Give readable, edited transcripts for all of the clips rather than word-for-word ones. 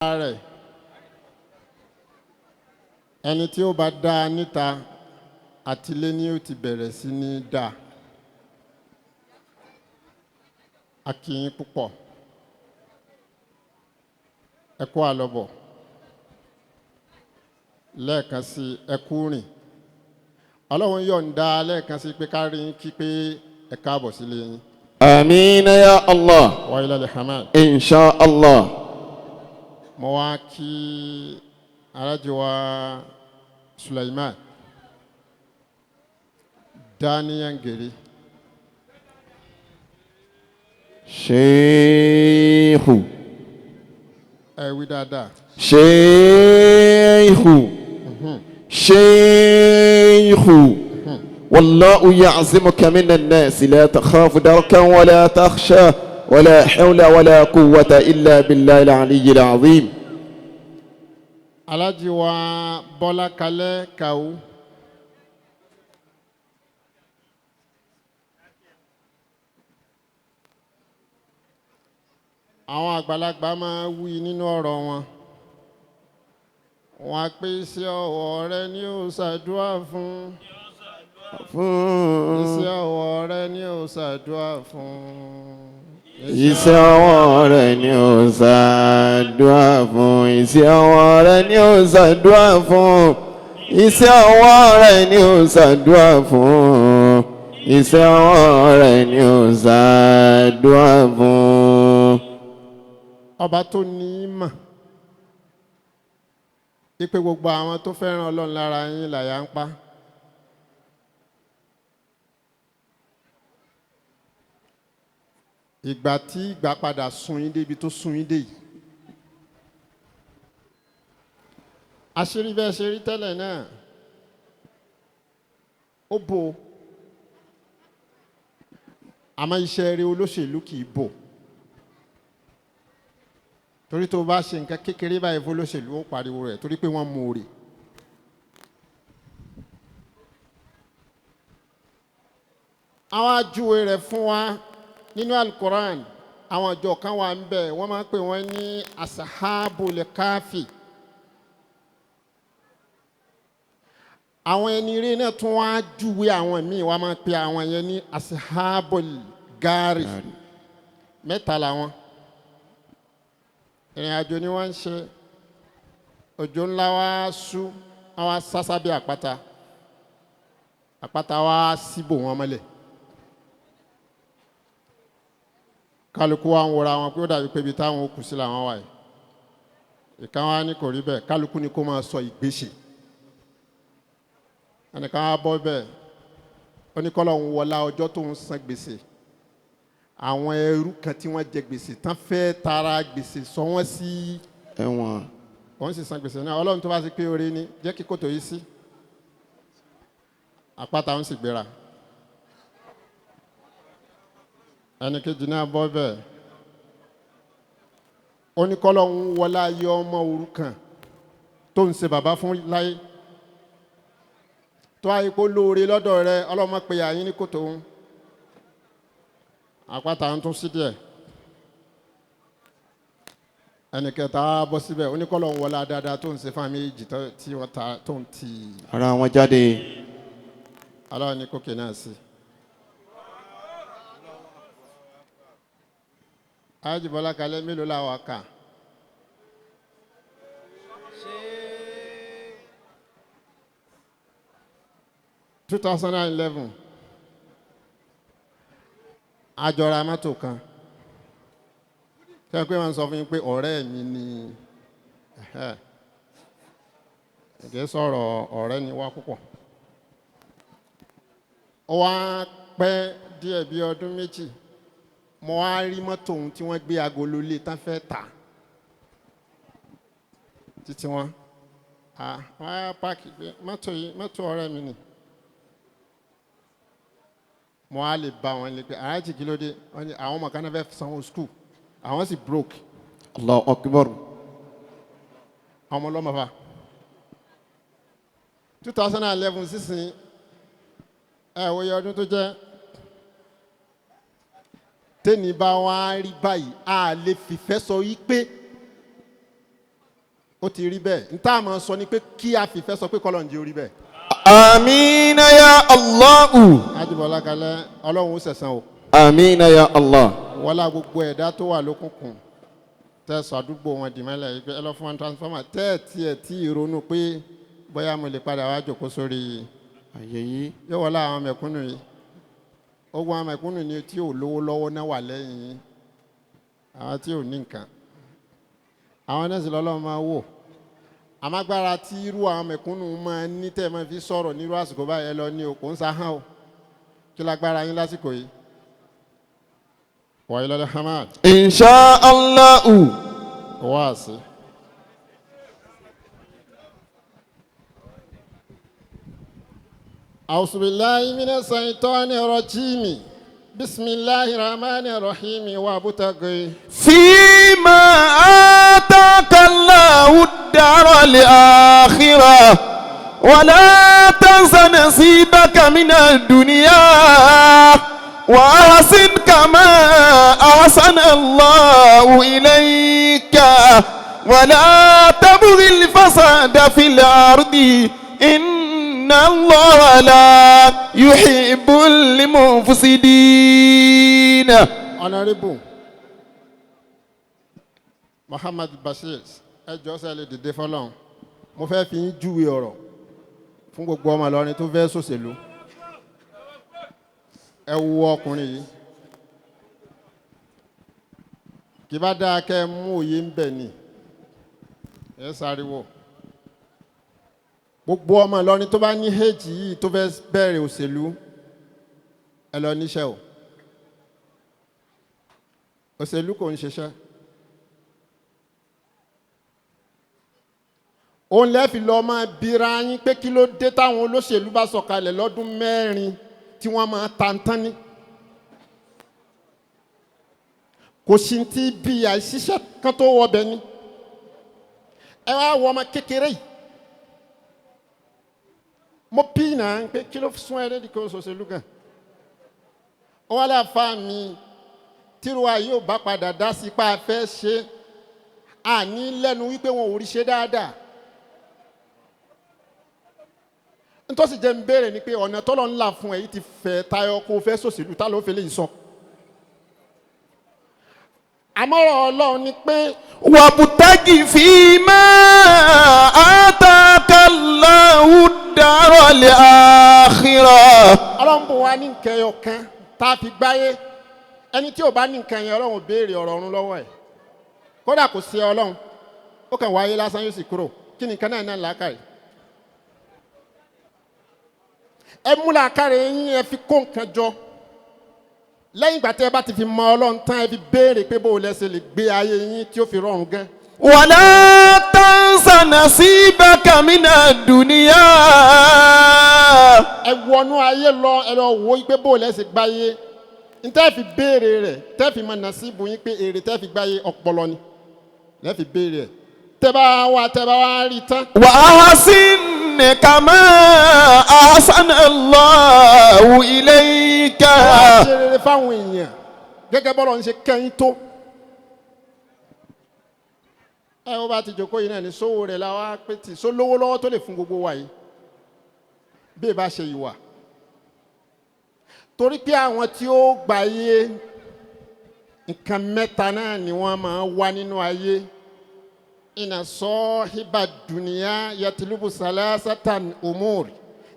rẹ̀ ẹni tí ó bá dá níta àtilé ni ó ti bẹ̀rẹ̀ sí ní dá. A kí yín púpọ̀, ẹ kú àlọ́bọ̀, lẹ́ẹ̀kan sí ẹ kú rìn. Ọlọ́run yọ̀ǹda lẹ́ẹ̀kan sí pé ká rí yín kí pé ẹ káàbọ̀ sílé yín. آمين يا الله Wa ilal hamad. إن شاء الله. Mo wá kí alájọ wa Sulaiman Daniyangere. شيخ Ẹ wí dáadáa. شيخ شيخ والله يعصمك من الناس لا تخاف دركا ولا تخشى ولا حول ولا قوة إلا بالله العلي العظيم. Alájọ wa Bọ́lá Kalẹ́ Kàwú. Àwọn àgbàlagbà máa wí nínú ọ̀rọ̀ wọn. Wọ́n á pé iṣẹ́ ọwọ́ rẹ ni ó ṣàdúrà fún. Iṣẹ́ ọwọ́ rẹ ni ó ṣàdúrà fún. Iṣẹ́ ọwọ́ rẹ̀ ni ó ṣàdúrà fún. Iṣẹ́ ọwọ́ rẹ̀ ni ó ṣàdúrà fún. Iṣẹ́ ọwọ́ rẹ̀ ni ó ṣàdúrà fún. Iṣẹ́ ọwọ́ rẹ̀ ni ó ṣàdúrà fún. Ọba tó ní ìmọ̀ ipe gbogbo àwọn tó fẹ́ràn Ọlọ́run lára yín làyà ń pa. Ìgbà tí ìgbà padà sún yín débi tó sún yín dé yìí. Àṣírí bẹ́ẹ̀ ṣe rí tẹ́lẹ̀ náà ó bò, àmọ́ iṣẹ́ eré olóṣèlú kì í bò. Torí tó bá ṣe nǹkan kékeré báyìí fún olóṣèlú ó pariwo rẹ̀ torí pé wọ́n mú orí. Àwọn ajúwe rẹ̀ fún wa nínú Al-Quran, àwọn ọjọ́ kan wà ń bẹ wọ́n máa ń pè wọ́n ní asahabul káfí. Àwọn ẹni ire náà tún wá júwe àwọn míì wọ́n máa ń pè àwọn yẹn ní asahabul gari. Mẹ́ta làwọn. Ìrìn àjò ni wọ́n ń ṣe, òjò ńlá wá sú, wọ́n wá sásá bí àpáta, àpáta wá síbò wọn mọ́lẹ̀. Kálukú wa ń wòra wọn pé ó dàbí pé ibi táwọn òkú sí làwọn wà yìí. Ìkan wá ní kò rí bẹ́ẹ̀, kálukú ni kó máa sọ ìgbésẹ̀. Ẹnìkan wá bọ́ bẹ́ẹ̀, ó ní kọ́lọ́ ń wọlá ọjọ́ tó ń san gbèsè. Àwọn ẹrú kan tí wọ́n jẹ gbèsè tán fẹ́ tara gbèsè sọ wọ́n sí ẹ̀wọ̀n. wọ́n sì san gbèsè náà. Ọlọ́run tó bá sì pé oore ni jẹ́ kí kòtò yìí sí. Àpáta ń sì gbéra. Ẹnìkejì náà bọ́ bẹ́ẹ̀, ó ní kọ́lọ́ ń wọlá ayé ọmọ òrukàn tó ń ṣe bàbá fún láyé. Tó ayé kó lóore lọ́dọ̀ rẹ Ọlọ́run má pe àyín ní kòtò òun. Àpáta ń tún sí díẹ̀. Ẹnìkẹta bọ́ síbẹ̀ ó ní kọ́lọ̀ ń wọlá dáadáa tó ń ṣe fún àmì èjì tí wọ́n ta tó ń ti Ara wọn jáde. Ọlọ́run ní kókè náà sí. Ajíbọ́lá Kalẹ́ mélòó làwọn kà? Ṣé 2011 àjọra mọ́tò kan tẹ́ pé wọ́n sọ fún yín pé ọ̀rẹ́ mi ni ẹ̀gẹ́ sọ̀rọ̀ ọ̀rẹ́ ni wá púpọ̀. Ó wá pẹ́ díẹ̀ bí ọdún méjì mo wá rí mọ́tò ohun tí wọ́n gbé agolo lé tán fẹ́ tà títí wọn wọ́n á páàkì pé mọ́tò ọ̀rẹ́ mi ni. Mo á lè bá wọn lè pé aláàjì kí ló dé, wọ́n ní àwọn ọmọ kan náà fẹ́ sanwó skul àwọn sì broke. Allahu Akbar. Àwọn ọmọ ọlọ́mọ fa 2011 sísìn wòye ọdún tó jẹ́ tẹ́ni bá wá rí báyìí a lè fìfẹ́ sọ yí pé ó ti rí bẹ́ẹ̀. N tá a máa sọ ni pé kí a fìfẹ́ sọ pé kọ́lọ̀ ń jẹ́ orí bẹ́ẹ̀. Amina ya Allahu. Ajíbọ̀lá kalẹ̀ Ọlọ́run ó sẹ̀san o. Amina ya Allah. Wọ́lá gbogbo ẹ̀dá tó wà lókùnkùn tẹ́ sọ àdúgbò wọn dì mẹ́lẹ̀ yìí pé ẹ lọ fún wọn transformer tẹ́ tí ìrònú pé bóyá mo lè padà wá jòkó sórí Ayé yìí. yóò wọlé àwọn mẹ̀kúnnù yìí. Ogun àwọn mẹ̀kúnnù ni tí ò lówó lọ́wọ́ náà wà lẹ́yìn yìí. Àwọn tí ò ní nǹkan. Àwọn náà sì lọ́lọ́run máa wò. Àmágbára tí irú àwọn mẹ̀kúnnù máa ní tẹ́ máa fi sọ̀rọ̀ nírú àsìkò báyìí lọ ní òkú ń sahán o. Kí lágbára yín lásìkò yìí? Wa ilal hamad. Insha Allahu. Wá sí. A'udhu billahi minash shaitanir rajim. Bismillahir rahmanir rahim wa butaghi. فيما آتاك الله الدار الآخرة ولا تنس نصيبك من الدنيا وأحسن كما أحسن الله إليك ولا تبغ الفساد في الأرض إن الله لا يحب المفسدين. Honorable Muhammad Bashir, ẹ jọ̀ọ́ ṣé lè dìde fọ́lọ́run. Mo fẹ́ fi yín júwe ọ̀rọ̀ fún gbogbo ọmọ Ìlọrin tó fẹ́ ṣòṣèlú. Ẹ wo ọkùnrin yìí. Kì bá dáa kẹ́ ẹ mú òye ń bẹ̀ ni. Ẹ sáré wò. Gbogbo ọmọ Ìlọrin tó bá ní héjì yìí tó fẹ́ bẹ̀rẹ̀ òṣèlú, ẹ lọ níṣẹ́ o. Òṣèlú kò ń ṣiṣẹ́. Òun lẹ́fi lọ máa bira yín pé kí ló dé táwọn olóṣèlú bá sọ̀kalẹ̀ lọ́dún mẹ́rin tí wọ́n máa tantán ní. Kò sí ti bí àìsíṣẹ́ kan tó wọbẹ̀ ni. Ẹ wá wọ ọmọ kékeré yìí. Mo bí náà pé kí ló sún ẹ lédi kó ṣòṣèlú gan. Ó wá láfa mi tíruwa yóò bá padà dá sí pa fẹ́ ṣe àní lẹ́nu wípé wọn ò rí ṣe dáadáa. Ntọ́sí jẹ́ ń béèrè ni pé ọ̀nà tọ́lọ̀ ńlá fún ẹ yìí ti fẹ́ tayọ kó fẹ́ ṣòṣèlú tá ló fẹ́ lè sọ. Àmọ́rọ̀ Ọlọ́run ni pé wabtaghi fima ataka Allahu ad-daral akhirah. Ọlọ́run bò wá ní nǹkan ẹyọ kan tá a fi gbáyé. Ẹni tí ò bá ní nǹkan yẹn Ọlọ́run béèrè ọ̀rọ̀ ọ̀run lọ́wọ́ ẹ̀. Kódà kò sí Ọlọ́run. Ó kàn wáyé lásán yóò sì kúrò. Kí ni nǹkan náà làákàyè? Ẹ mú làákàyè yín ẹ fi kó nǹkan jọ. Lẹ́yìn ìgbà tí ẹ bá ti fi mọ Ọlọ́run tán ẹ fi béèrè pé bó lẹ ṣe lè gbé ayé yín tí ó fi rọrùn gan. wala tansa nasibaka mina dunya. Ẹ wọnú ayé lọ ẹ lọ wo pé bó lẹ ṣe gbáyé. Ntẹ́ fi béèrè rẹ̀ tẹ́ fi mọ nàṣíbù yín pé èrè tẹ́ fi gbáyé ọpọlọ ni. Lẹ́ fi béèrè ẹ̀. Tẹ́ bá wá rí tán. wa ahsin kama ahsana Allahu ilayka. Wọ́n ṣe rere fáwọn èèyàn gẹ́gẹ́ bọ́lọ̀ ń ṣe kẹ́yìn tó. Ẹ ó bá ti jókòó yìí náà ní sówó rẹ̀ la wá pé tí só lówó lọ́wọ́ tó lè fún gbogbo wa yìí bí ẹ bá ṣe ìwà. Torí pé àwọn tí ó gbáyé nǹkan mẹ́ta náà ni wọ́n máa wá nínú ayé. Inna sahiba dunya yatlubu salasatan umur.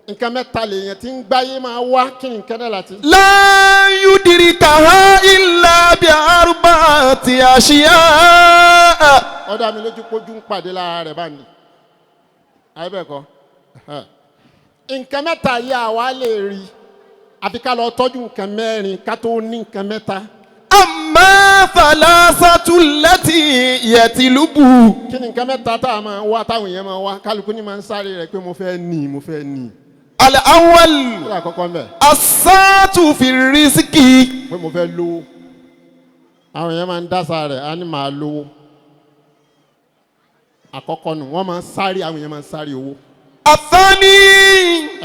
Nǹkan mẹ́ta lèèyàn tí ń gbáyé máa wá kí ni nǹkan náà láti. la yudrikaha illa bi arba'ati ashiya. Ó dá mi lójú pójú ń pàdé lára rẹ̀ báyìí. Àyè bẹ́ẹ̀ kọ́. Nǹkan mẹ́ta yìí àwa lè rí àfi ká lọ tọ́jú nǹkan mẹ́rin ká tó ní nǹkan mẹ́ta. amma thalathatu allati yatlubu. Kí ni nǹkan mẹ́ta tá a máa wá táwọn èèyàn máa wá kálukú ní máa ń sáré rẹ̀ pé mo fẹ́ ní. al-awwal Kí ni àkọ́kọ́ mbẹ̀? as-saatu fi rizqi. Pé mo fẹ́ lówó. Àwọn èèyàn máa ń dásà rẹ̀ á ní màá lówó. Àkọ́kọ́ nù wọ́n máa ń sáré àwọn èèyàn máa ń sáré owó. athani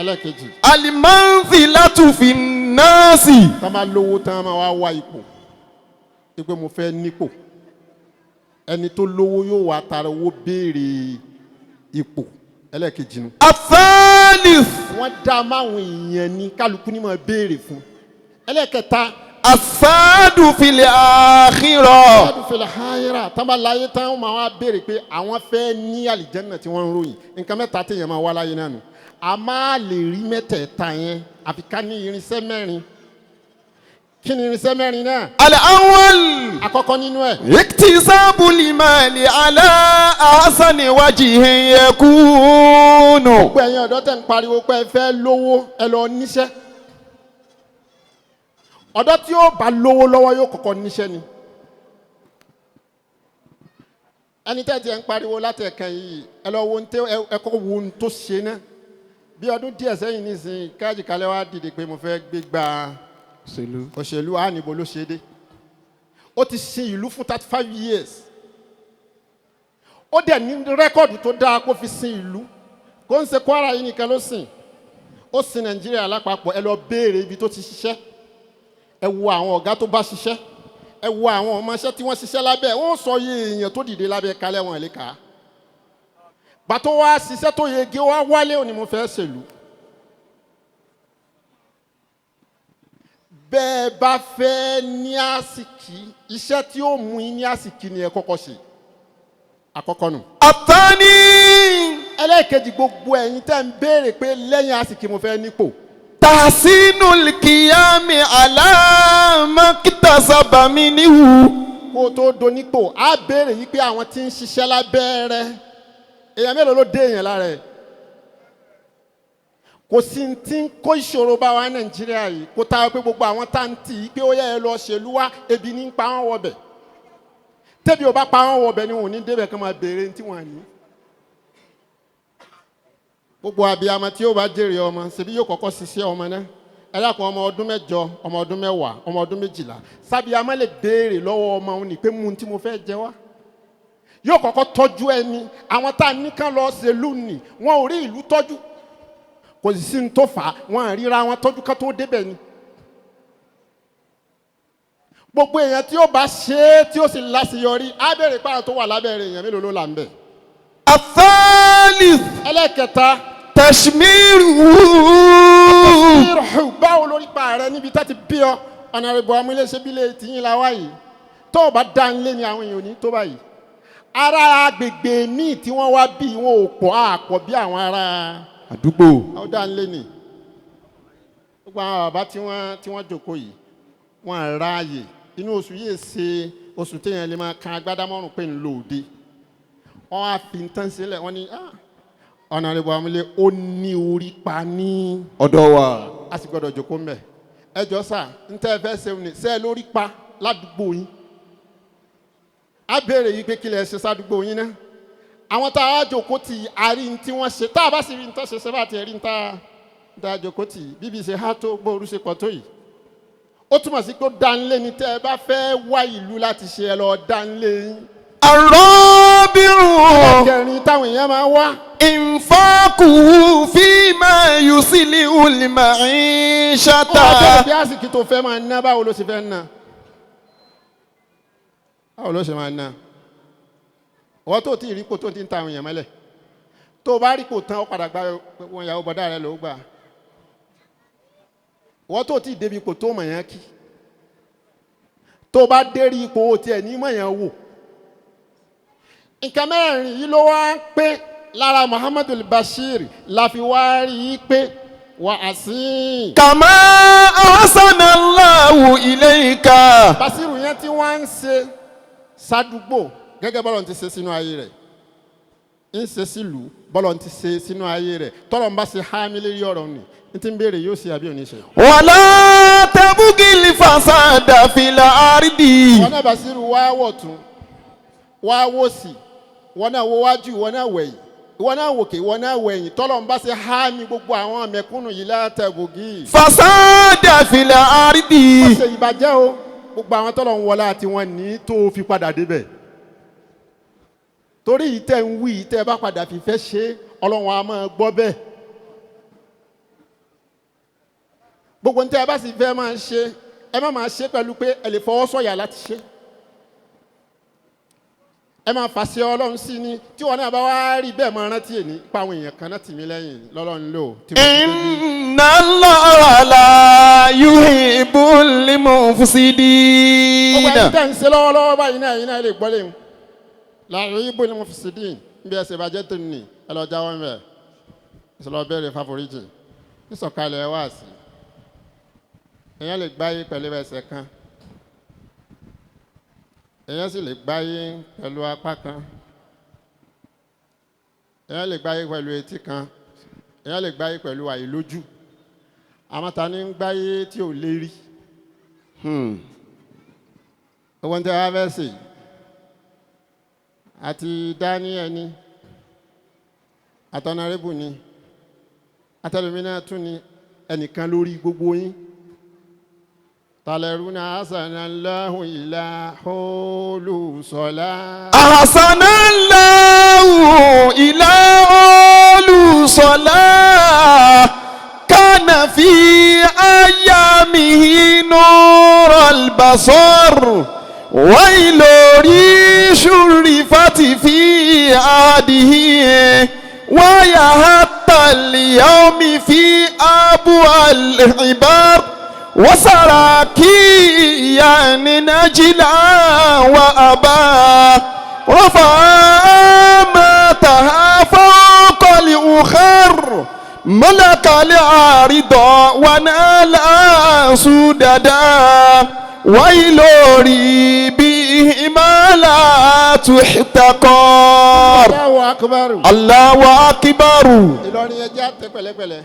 Ẹlẹ́kejì. al-manzilatu fi nnasi. Tá máa lówó tán máa wá ipò. Pé mo fẹ́ nípò. ẹni tó lówó yóò wá tara owó béèrè ipò ẹlẹ́ẹ̀kejì nu. الثالث wọ́n dá máwọn èèyàn ní kálukú ní máa béèrè fún. ẹlẹ́ẹ̀kẹta السعد في الآخرة. ọdún fẹlẹ̀ háyẹ́rà tán bá láyé tán wọ́n máa wá béèrè pé àwọn fẹ́ ní àlìjẹ́nà tí wọ́n ń ròyìn nǹkan mẹ́ta téèyàn máa wá láyé náà nù. a máa lè rí mẹ́tẹ̀ẹ̀ta yẹn àfi ká ní irinṣẹ́ mẹ́rin. kí ni irinṣẹ́ mẹ́rin náà? الأول àkọ́kọ́ nínú ẹ̀ اكتساب المال على أحسن وجه يكون. gbogbo ẹ̀yin ọ̀dọ́ tẹ̀ ń pariwo pé ẹ fẹ́ lówó ẹ lọ níṣẹ́. ọ̀dọ́ tí yóò bá lówó lọ́wọ́ yóò kọ́kọ́ níṣẹ́ ni. ẹni tẹ́ ti ẹ̀ ń pariwo láti ẹ̀kan yìí ẹ lọ wo ẹ kọ́kọ́ wo ohun tó ṣe náà. bí ọdún díẹ̀ sẹ́yìn nísìnyí káàjì kalẹ̀ wá dìde pé mo fẹ́ gbégbá òṣèlú á níbo ló ṣe dé. ó ti sin ìlú fún 35 years. ó dẹ̀ ní rẹ́kọ̀dù tó dáa kó fi sin ìlú. kó ń ṣe Kwara yìí nìkan ló sìn. ó sin Nàìjíríà lápapọ̀ ẹ lọ béèrè ibi tó ti ṣiṣẹ́. ẹ wo àwọn ọ̀gá tó bá ṣiṣẹ́. ẹ wo àwọn ọmọọṣẹ́ tí wọ́n ṣiṣẹ́ lábẹ́ wọ́n sọ iye èèyàn tó dìde lábẹ́ kalẹ̀ wọn lè kà á. bàtó wá ṣiṣẹ́ tó yege wá wálé òní mo fẹ́ ṣèlú. bẹ́ẹ̀ bá fẹ́ ní àsìkí iṣẹ́ tí ó mú yín ní àsìkí ni ẹ kọ́kọ́ ṣe. àkọ́kọ́ nù. الثاني ẹlẹ́ẹ̀kejì gbogbo ẹ̀yin tẹ́ ń béèrè pé lẹ́yìn àsìkí mo fẹ́ nípò. تحسين القيام على ما اكتسب منه. kó o tó donípò á béèrè yìí pé àwọn tí ń ṣiṣẹ́ lábẹ́ rẹ èèyàn mélòó ló dé èèyàn lára ẹ̀. kò sí tí ń kó ìṣòro bá wa Nàìjíríà yìí kó tá a pé gbogbo àwọn táǹtì yìí pé ó yẹ ẹ lọ ṣèlú wá ebi ní pa wọ́n wọbẹ̀. tẹ́bi ò bá pa wọ́n wọbẹ̀ ni wọn ò ní débẹ̀ kí wọ́n máa béèrè tí wọ́n ní. gbogbo abiyamọ tí yóò bá jèrè ọmọ ṣebí yóò kọ́kọ́ ṣiṣẹ́ ọmọ náà. ẹ dákun ọmọ ọdún 8 ọmọ ọdún 10 ọmọ ọdún 12 sábìyamọ lè béèrè lọ́wọ́ ọmọ òun ní pé mú un tí mo fẹ́ jẹ wá. yóò kọ́kọ́ tọ́jú ẹni àwọn tá a ní kán lọ ṣèlú nì wọn ò rí ìlú tọ́jú. kò sì sí ní tó fà á wọn à ríra wọn tọ́jú ká tó débẹ̀ ni. gbogbo èèyàn tí ó bá ṣe é tí ó sì láṣeyọrí á béèrè pààrọ̀ tó wà lábẹ́ rẹ̀ èèyàn mélòó ló là ń bẹ̀. الثالث ẹlẹ́kẹta تشميره. báwo lórí pa rẹ níbi tá ti bí ọ ọ̀nàrẹ́bù amúléṣẹ́bílẹ̀ tìyín la wá yìí tó o bá dá ń lé ni àwọn èèyàn ò ní tó báyìí. ará agbègbè míì tí wọ́n wá bí wọn ò pọ̀ àpọ̀ bí àwọn ará àdúgbò. àwọn dá ń lé ni. gbogbo àwọn bàbá tí wọ́n jókòó yìí wọ́n ráàyè inú oṣù yìí ṣe oṣù téèyàn lè máa kan agbádámọ́rùn pé ń lò òde. wọ́n á fi ń tán sílẹ̀ wọ́n ní ọ̀nàrẹ́bù amúlé ó ní orí pa ní ọ̀dọ̀ wa. a sì gbọ́dọ̀ jókòó mbẹ̀. ẹ jọ sà ń tẹ́ ẹ fẹ́ ṣe ní sẹ́ẹ̀ lórí pa ládùúgbò yín. a béèrè yìí pé kí lẹ ṣe sádùúgbò yín náà. àwọn tá a jókòó tì àrí ní tí wọ́n ṣe tá a bá sì rí ní tó ṣe ṣe bá ti rí ní tá a jókòó tì bíbí ṣe há tó gbóòrú ṣe pọ̀ tó yìí. ó túmọ̀ sí pé ó dánilé ni tẹ́ ẹ bá fẹ́ wá ìlú láti ṣe ẹ lọ dánilé yín. الرابع kẹrin táwọn èèyàn máa wá. إنفاقه فيما يصلح المعيشة. ó wá bẹ̀rẹ̀ bí àsìkò tó fẹ́ máa ná báwo ló ṣe fẹ́ ná. báwo ló ṣe máa ná. wọ́n tó ti rí kó tó ti ń ta àwọn èèyàn mọ́lẹ̀. tó o bá rí kó tán ó padà gba wọn ìyàwó bọ̀dá rẹ ló gbà. wọ́n tó ti débi kó tó mọ̀ yẹn kí. tó o bá dérí ipò tiẹ̀ ní mọ̀ yẹn wò. nǹkan mẹ́rin yìí ló wá pé lára Muhammadu Bashir la fi wá rí i pé wà á sí. كما أحسن الله إليك. Basiru yẹn tí wọ́n ń ṣe sádùúgbò gẹ́gẹ́ bọ́lọ̀ ti ṣe sínú ayé rẹ̀ ń ṣe sílùú bọ́lọ̀ ti ṣe sínú ayé rẹ̀ tọ́lọ̀ ń bá ṣe hámi lérí ọ̀rọ̀ ni ní ti ń béèrè yóò ṣe àbí òní ṣe. ولا تبغي الفساد في الأرض. wọn náà Basiru wá wọ̀ tún wá wò sí wọn náà wo wájú wọn náà wẹ̀yìn wọn náà wòkè wọn náà wẹ̀yìn tọ́lọ̀ ń bá ṣe hámi gbogbo àwọn mẹ̀kúnnù yìí látẹ̀gògì. فساد في الأرض. wọ́n ṣe ìbàjẹ́ o gbogbo àwọn tọ́lọ̀ ń wọlé àti wọn ní tó fi padà débẹ̀. torí yìí tẹ́ ń wí tẹ́ bá padà fìfẹ́ ṣe Ọlọ́run á máa gbọ́ bẹ́ẹ̀. gbogbo ní tẹ́ ẹ bá sì fẹ́ máa ṣe ẹ má máa ṣe pẹ̀lú pé ẹ lè fọwọ́ sọ̀yà láti ṣe. ẹ máa fàṣẹ ọlọ́run sí ni tí wọn náà bá wá rí bẹ́ẹ̀ máa rántí èní pa àwọn èèyàn kan náà tì mí lẹ́yìn lọ́lọ́run lò. Inna Allaha la yuhibbul mufsidin. ọgbà yìí tẹ̀ ń ṣe lọ́wọ́lọ́wọ́ báyìí náà yìí náà lè gbọ́ léwu. la yuhibbul mufsidin bí ẹsẹ̀ ìbàjẹ́ tó ní ẹ lọ jáwọ́ ń bẹ̀ ẹ lọ bẹ̀rẹ̀ favoríjì nísọ̀kalẹ̀ ẹ wá sí èèyàn lè gbáyé pẹ̀lú ẹsẹ̀ kan èèyàn sì lè gbáyé pẹ̀lú apá kan èèyàn lè gbáyé pẹ̀lú etí kan èèyàn lè gbáyé pẹ̀lú àìlójú àmọ́ ta ni ń gbáyé tí ò lè rí owó ń tẹ́ wá fẹ́ sè àti dání ẹni àtọ́narébù ni àtẹlómìnà tún ni ẹnìkan lórí gbogbo yín. تلرون أحسن الله إلى حول صلاة أحسن الله إلى حول صلاة كان في أيامه نور البصر وإلى شرفت في عهده ويا حتى اليوم في أبواب العبار وسراكي يعني نجلا وأبا رفع ماتها فوق الأخر ملك العارض ونال سددا ويلوري بهما لا تحتقر. الله أكبر الله أكبر. Ìlọrin ẹjẹ́ àtẹ pẹ̀lẹ́pẹ̀lẹ́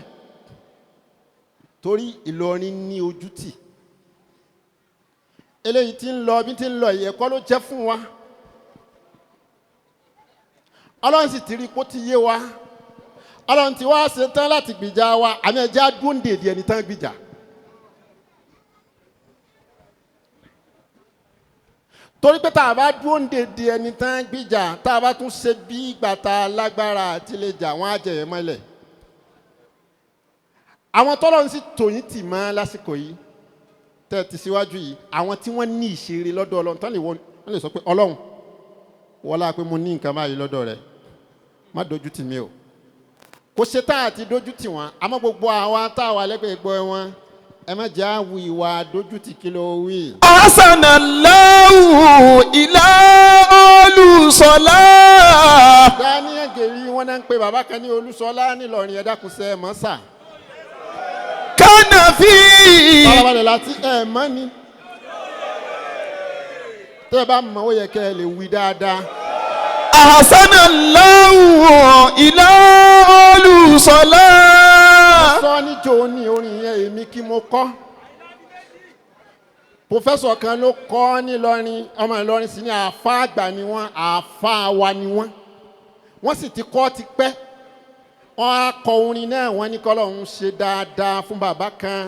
torí Ìlọrin ní ojútì eléyìí tí ń lọ bí tí ń lọ yìí ẹ̀kọ́ ló jẹ́ fún wa Ọlọ́run sì ti rí kó ti yé wa Ọlọ́run ti wá ṣe tán láti gbìjà wa àmì ẹ̀jẹ̀ àdúndèdè ẹni tán gbìjà torí pé tá a bá dúndèdè ẹni tán gbìjà tá a bá tún ṣe bí ìgbà tá a lágbára àti lè jà wọ́n á jẹ ẹ̀ mọ́lẹ̀ àwọn tọ́lọ́run sì tòyìn tì mọ́ lásìkò yìí tẹ́ ti síwájú yìí àwọn tí wọ́n ní ìṣeré lọ́dọ̀ Ọlọ́run tán wọ́n lè sọ pé Ọlọ́run wọlá pé mo ní nǹkan báyìí lọ́dọ̀ rẹ̀ má dojú tì mí o kò ṣe tá àti dojú tì wọ́n àmọ́ gbogbo àwa tá a wà lẹ́gbẹ̀ẹ́ gbọ́ wọn ẹ má jẹ́ àwù ìwà dojú tì kí ló wí. Asanallahu ila Olúṣọlá. Daniel gèrí wọn náà ń pe bàbá kan ní Olúṣọlá nílọrin ẹ̀dákùnsẹ́ mọ́sà. Kánàfí. Bàbá láti ẹ̀ mọ́ ni. Tẹ́ ẹ bá mọ̀ ó yẹ kẹ́ ẹ lè wí dáadáa. Asanallahu ila Olúṣọlá. Sọ níjó ní orin yẹn èmi kí mo kọ́. Pòfẹ́sọ̀ kan ló kọ́ nílọrin ọmọ Ìlọrin sì ní àáfàá àgbà ni wọ́n àáfàá wa ni wọ́n. Wọ́n sì ti kọ́ ti pẹ́. Wọ́n á kọ orin náà wọ́n ní k'Ọlọ́run ṣe dáadáa fún bàbá kan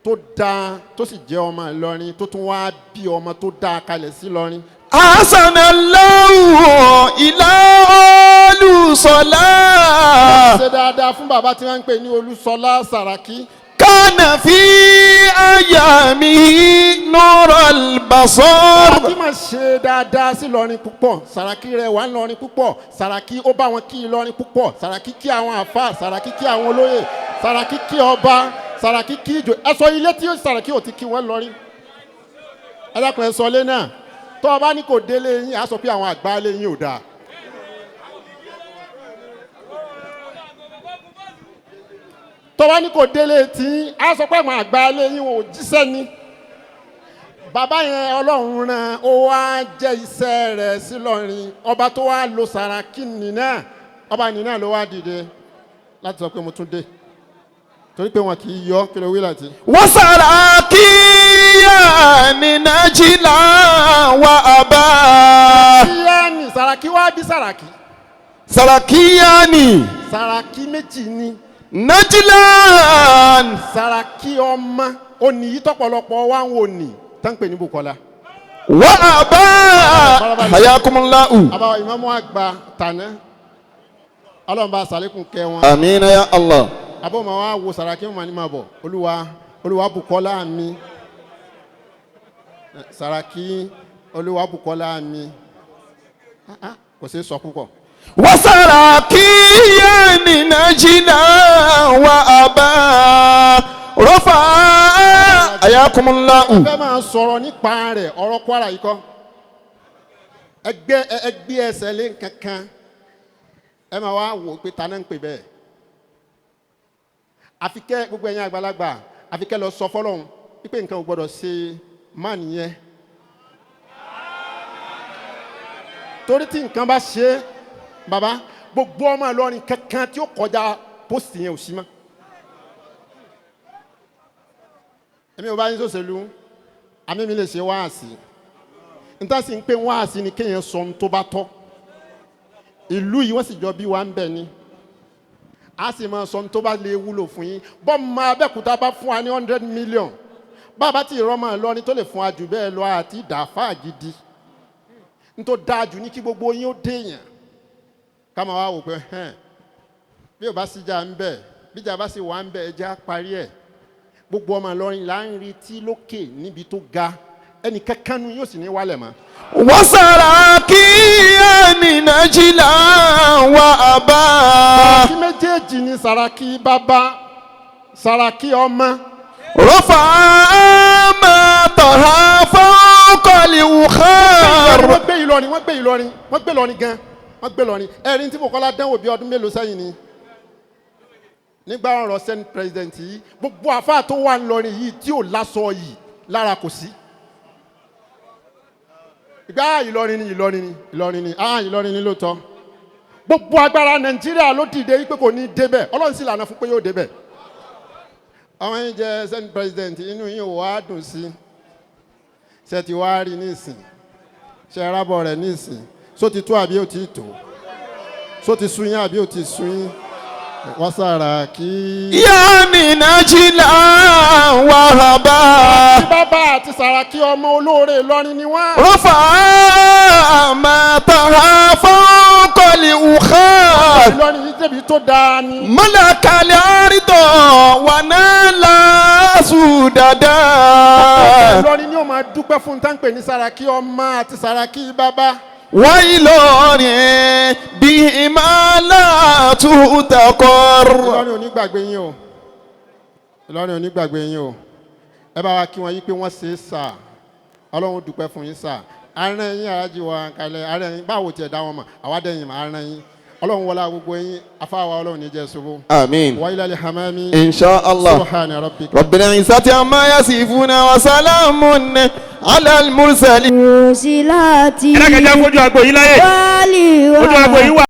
tó dáa tó sì jẹ́ ọmọ Ìlọrin tó tún wá bí ọmọ tó dáa kalẹ̀ sí Ìlọrin. Asanallahu ila Olúṣọlá. Ṣe dáadáa fún bàbá tí wọ́n ń pè ní Olúṣọlá Sàràkí. Kánàfí ayami nural basar. Sàràkí máa ṣe dáadáa sí Ìlọrin púpọ̀. Sàràkí rẹ̀ wà ní Ìlọrin púpọ̀. Sàràkí ó bá wọn kí Ìlọrin púpọ̀. Sàràkí kí àwọn àfáà. Sàràkí kí àwọn olóyè. Sàràkí kí ọba. Sàràkí kí ìjòyè. Ẹ sọ ilé tí Sàràkí ò ti kí wọ́n lọrin. Ẹ dákun ẹ sọ ilé náà. Tó o bá ní kò délé yín, á sọ pé àwọn àgbà ilé yín ò dáa. Tó o bá ní kò délé tí, á sọ pé àwọn àgbà ilé yín ò jíṣẹ́ ni. Bàbá yẹn Ọlọ́run rán ó wá jẹ́ iṣẹ́ rẹ̀ sí Ìlọrin. Ọba tó wá lo Sàràkí nìna, ọba nìna ló wá dìde láti sọ pé mo tún dé. Torí pé wọn kì í yọ kí ló wí láti. Wa Sàràkí yani najila wa aba. Sàràkí wá bí Sàràkí. Sàràkí yani. Sàràkí méjì ni. Najilan. Sàràkí ọmọ òní yìí tọ́pọ̀lọpọ̀ wá ń wò ní tán pè ní Bùkọ́lá. Wa aba. Hayakumullahu. Àbáwọ̀ ìmáàmù àgbà tàná. Ọlọ́run bá sàlékún kẹ́ wọn. Amina ya Allah. Àbọ̀ máa wá wo Sàràkí mọ̀ ní máa bọ̀. Olúwa Bùkọ́lá mi. Sàràkí Olúwa Bùkọ́lá mi. kò sí sọ púpọ̀. وسراكين نجلا وأبا رفع حياكم الله. ẹ fẹ́ máa sọ̀rọ̀ nípa rẹ̀ ọ̀rọ̀ Kwara yìí kọ́ ẹgbẹ́ ẹsẹ̀ lé kankan ẹ máa wá wò pé ta náà ń pè bẹ́ẹ̀ àfikẹ́ gbogbo ẹ̀yin àgbàlagbà àfikẹ́ lọ sọ fọlọ́hún wípé nǹkan ò gbọ́dọ̀ ṣe má nìyẹn torí tí nǹkan bá ṣe bàbá gbogbo ọmọ Ìlọrin kankan tí ó kọjá pósìtì yẹn ò sí mọ́ èmi ò bá yín sòṣèlú àmì mi lè ṣe wáàsí níta sì ń pè wáàsí ni kéèyàn sọ ohun tó bá tọ́ ìlú yìí wọ́n sì jọ bí wa ń bẹ̀ ni a sì máa sọ ohun tó bá lè wúlò fún yín bọ́ọ̀mù Abẹ́òkúta bá fún wa ní 100 million bàbá tí ìrọ́mọ Ìlọrin tó lè fún wa jù bẹ́ẹ̀ lọ àti ìdàfà gidi ní tó dáa jù ní kí gbogbo yín ó déèyàn ká máa wá wò pé bí ò bá sí jà ń bẹ̀ bí jà bá sì wà ń bẹ̀ ẹ jẹ́ á parí ẹ̀ gbogbo ọmọ Ìlọrin là ń retí lókè níbi tó ga ẹnì kankan nu yóò sì ní wálẹ̀ mọ́. وسراكين نجلا وأبا. Sàràkí méjèèjì ni Sàràkí bàbá Sàràkí ọmọ. رفع ما طه فوق الوخار. wọ́n gbé Ìlọrin gan wọ́n gbé Ìlọrin ẹ̀rín tí Bùkọ́lá dánwò bí ọdún mélòó sẹ́yìn ni nígbà ọ̀rọ̀ senate president yìí gbogbo àfáà tó wà ńlọrin yìí tí ò lásọ yìí lára kò sí. ìgbà Ìlọrin ni Ìlọrin ni lóòótọ́ gbogbo agbára Nàìjíríà ló dìde wípé kò ní débẹ̀ Ọlọ́run sì lànà fún pé yóò débẹ̀. àwọn yìí jẹ́ senate president inú yìí ò wá dùn sí ṣe ti wá rí nísìn ṣe rábọ̀ rẹ̀ nísìn só ti tó àbí ò ti tó só ti sun yín àbí ò ti sun yín. Wasaraki. Yani Najila Wahaba. Bàbá àti Sàràkí ọmọ olóore Ìlọrin ni wọ́n. Rufa mataha fawqali ukhar. Ìlọrin yìí débi tó dáa ni. Malakali arido wanala sudada. Ìlọrin ni ó máa dúpẹ́ fún táǹpẹ̀ ní Sàràkí ọmọ àti Sàràkí bàbá. Ìlọrin bí ìmàlà tutakor. Ìlọrin ò ní gbàgbé yín o. Ìlọrin ò ní gbàgbé yín o. Ẹ bá wa kí wọn yí pé wọ́n ṣe é sà. Ọlọ́run dúpẹ́ fún yín sà. Aràn yín arájú wa kalẹ̀ aràn yín báwo tiẹ̀ dá wọn mọ̀ àwa dẹ̀yìn mà aràn yín. Ọlọ́run wọlá gbogbo yín afáwa Ọlọ́run ní jẹ́ ṣubú. Àmín. Wa ilal hamami. Insha Allah. Subhana rabbika. Rabbil izzati amma yasifuna wa salamun ala al-mursalin. Síláàtì. Ẹ dákẹ́ jẹ́ fojú agbo yìí láyé. Wálé wá. Fojú agbo yìí wà.